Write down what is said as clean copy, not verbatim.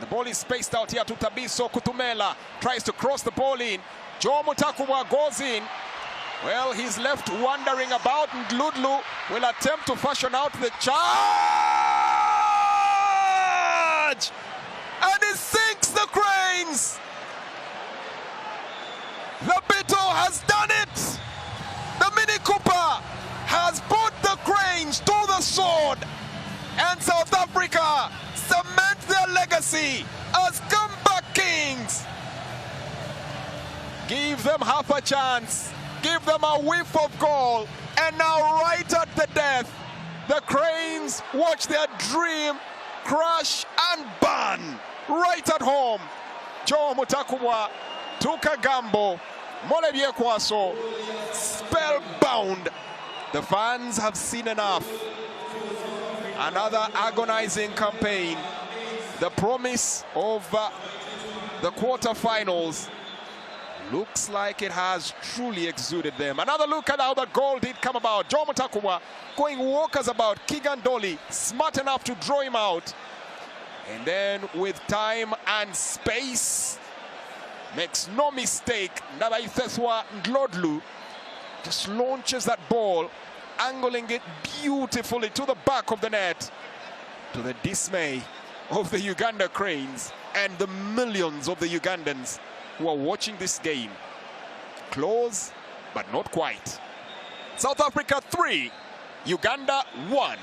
The ball is spaced out here to Tabiso Kutumela. Tries to cross the ball in. Joe Mutakuwa goes in. Well, he's left wandering about, and Ludlu will attempt to fashion out the charge! And he sinks the Cranes! The Beetle has done it! The Mini Cooper has put the Cranes to the sword! And South Africa cement their legacy as comeback kings! Give them half a chance. Give them a whiff of goal, and now right at the death, the Cranes watch their dream crash and burn right at home. Joe Mutakuwa took a gamble. Molebye Kwaso spellbound. The fans have seen enough. Another agonizing campaign. The promise of the quarterfinals looks like it has truly exuded them. Another look at how that goal did come about. Joe Mutakuwa going walkers about. Keegan Dolly smart enough to draw him out. And then with time and space, makes no mistake, Ndabayithethwa Ndlodlu just launches that ball, angling it beautifully to the back of the net, to the dismay of the Uganda Cranes and the millions of the Ugandans who are watching this game. Close, but not quite. South Africa 3, Uganda 1.